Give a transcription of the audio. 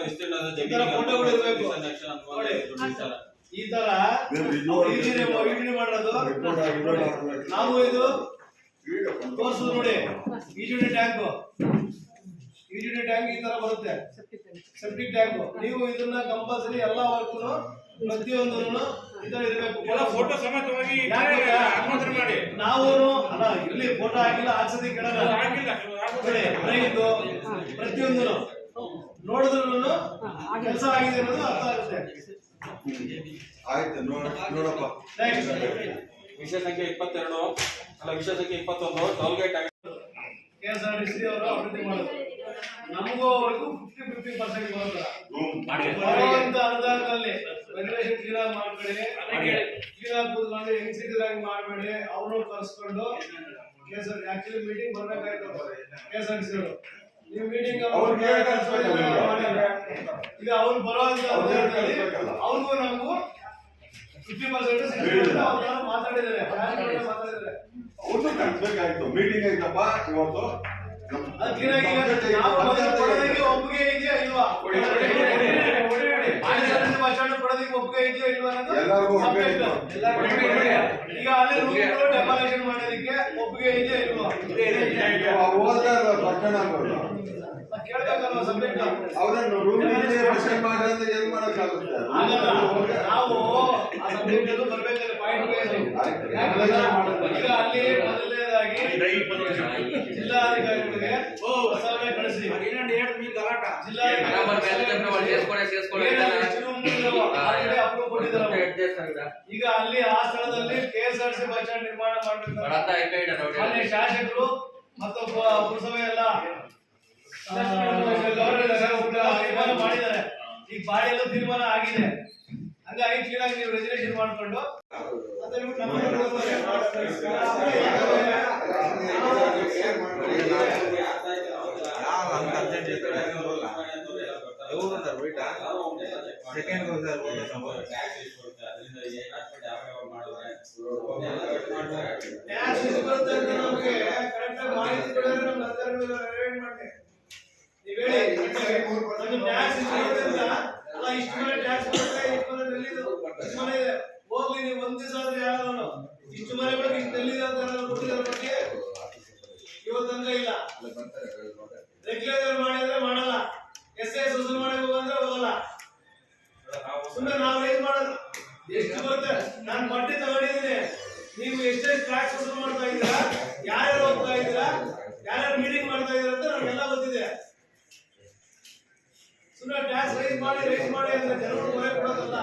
ವಿಸ್ತೀರ್ಣದ ಜಮೀನು ಈ ತರ ಯೋಜನೆ ಮಾಡೋದು ನಾವು ಇದು ತೋರಿಸೋದು ನೋಡಿ. ಈಜುಡಿ ಟ್ಯಾಂಕ್ ಈ ತರ ಬರುತ್ತೆ, ಸೆಪ್ಟಿಕ್ ಟ್ಯಾಂಕ್. ನೀವು ಇದನ್ನ ಕಂಪಲ್ಸರಿ ಎಲ್ಲ ವರ್ಗು ಪ್ರತಿಯೊಂದನ್ನು ಇದರ ಇರಬೇಕು. ಫೋಟೋ ಸಮೇತವಾಗಿ ಮಾಡಿ. ನಾವು ಅಲ್ಲ ಇಲ್ಲಿ ಫೋಟೋ ಹಾಕಿಲ್ಲ, ಹಾಕ್ಸೋದಿ ಕೆಳಗೆ ಇದು ಪ್ರತಿಯೊಂದು ನೋಡಿದ್ರು ಕೆಲಸ ಆಗಿದೆ ಅನ್ನೋದು ಅರ್ಥ ಆಗುತ್ತೆ. ಆಯ್ತು ನೋಡಪ್ಪ. ವಿಷಯ ಸಂಖ್ಯೆ 22 ಅಲ್ಲ ವಿಷಯ ಸಂಖ್ಯೆ 21 ಟೋಲ್ ಗೇಟ್ KSRTC ಅವರು ಅಭಿವೃದ್ಧಿ ಮಾಡೋದು. ನಮಗೂ ಅವ್ರಿಗೂ 50-50% ಬರುವಂತ ಅನುದಾನದಲ್ಲಿ ರೆಗ್ಯುಲೇಷನ್ ಕ್ಲಿಯರ್ ಮಾಡ್ಬೇಡಿ, ಕ್ಲಿಯರ್ ಕೂತ್ಕೊಂಡು ಎನ್ಸಿಟಿರಾಗಿ ಮಾಡಬೇಡಿ. ಅವ್ರನ್ನ ಕರೆಸ್ಕೊಂಡು ಆಕ್ಚುಲಿ ಮೀಟಿಂಗ್ ಬರ್ಬೇಕಾಯ್ತು KSRTC ಅವರು. ನೀವು ಮೀಟಿಂಗ್ ಈಗ ಅವ್ರು ಬರುವಂತ ಅವ್ರಿಗೂ ನಮಗೂ 50% ಮಾತಾಡಿದ್ದಾರೆ. ಅವ್ರನ್ನೂ ಕಳಿಸ್ಬೇಕಾಯ್ತು. ಮೀಟಿಂಗ್ ಐತಪ್ಪ ಇವತ್ತು. ಒಪ್ಪಿಗೆ ಇದೆಯಾ ಇಲ್ವಾ, ಕೊಡೋದಕ್ಕೆ ಒಪ್ಪಿಗೆ ಇದೆಯಾ ಇಲ್ವಾ ಎಲ್ಲರಿಗೂ ಈಗ ಅಲ್ಲಿ ಡೆಮಾಲೇಷನ್ ಮಾಡೋದಕ್ಕೆ ಒಪ್ಪಿಗೆ ಇದೆಯಾ ಇಲ್ವಾ ಕೇಳ್ಬೇಕಲ್ವಾ ಸಬ್ಜೆಕ್ಟ್. ಅವ್ರನ್ನು ರೂಮ್ ಮಾಡಿದ್ರೆ ಏನ್ ಮಾಡಕ್ಕಾಗುತ್ತೆ? ನಾವು ಆ ಸಬ್ಜೆಕ್ಟ್ ಬರ್ಬೇಕಾದ್ರೆ ಪಾಯಿಂಟ್ ಈಗ ಅಲ್ಲಿ ಮೊದಲನೇದಾಗಿ ಜಿಲ್ಲಾಧಿಕಾರಿಗಳಿಗೆ ಹೊಸವೇ ಕಳಿಸಿ. ಈಗ ಅಲ್ಲಿ ಆ ಸ್ಥಳದಲ್ಲಿ KSRTC ಬಸ್ ಸ್ಟ್ಯಾಂಡ್ ನಿರ್ಮಾಣ ಮಾಡಬೇಕು. ಶಾಸಕರು ಮತ್ತು ಪುರಸಭೆ ಎಲ್ಲ ತೀರ್ಮಾನ ಮಾಡಿದ್ದಾರೆ. ಈಗ ಬಾಡಿಯಲ್ಲೂ ತೀರ್ಮಾನ ಆಗಿದೆ. ಹಂಗಾಗಿ ಕ್ಲೀನಾಗಿ ನೀವು ರೆಸಲ್ಯೂಷನ್ ಮಾಡಿಕೊಂಡು ಹೋಗ್ಲಿ ನೀವು ಒಂದ್ ದಿವಸ ಆದ್ರೆ ಯಾರು ಇಷ್ಟು ಮನೆ ಬಗ್ಗೆ ಇಷ್ಟು ಎಲ್ಲಿದೆ ಅಂತ ಕೊಟ್ಟಿದ್ದಾರೆ ಬಗ್ಗೆ ಇವತ್ತಂಗ ಇಲ್ಲ. ರೆಗ್ಯುಲರ್ ಮಾಡಿದ್ರೆ ಮಾಡಲ್ಲ, SI ವಸೂಲು ಮಾಡಕ್ ಹೋಗಂದ್ರೆ ಹೋಗಲ್ಲ. ಸುಮ್ಮನೆ ನಾವು ಏನ್ ಮಾಡೋದು, ಎಷ್ಟು ಬರುತ್ತೆ ನಾನು ಬಡ್ಡಿ ತಗೊಂಡಿದ್ದೀನಿ, ನೀವು ಎಷ್ಟೆಷ್ಟು ಟ್ಯಾಕ್ಸ್ ವಸೂಲು ಮಾಡ್ತಾ ಇದ್ದೀರಾ, ಯಾರ್ಯಾರು ಹೋಗ್ತಾ ಇದ್ದೀರಾ, ಯಾರ್ಯಾರು ಮೀಟಿಂಗ್ ಮಾಡ್ತಾ ಇದ್ದೀರಾ ಅಂತ ನಮ್ಗೆಲ್ಲ ಗೊತ್ತಿದೆ. ಸುಮ್ಮನೆ ಟ್ಯಾಕ್ಸ್ ರೈಸ್ ಮಾಡಿ ಅಂತ ಜನರು ಹೊರೆ ಕೊಡೋದಲ್ಲ.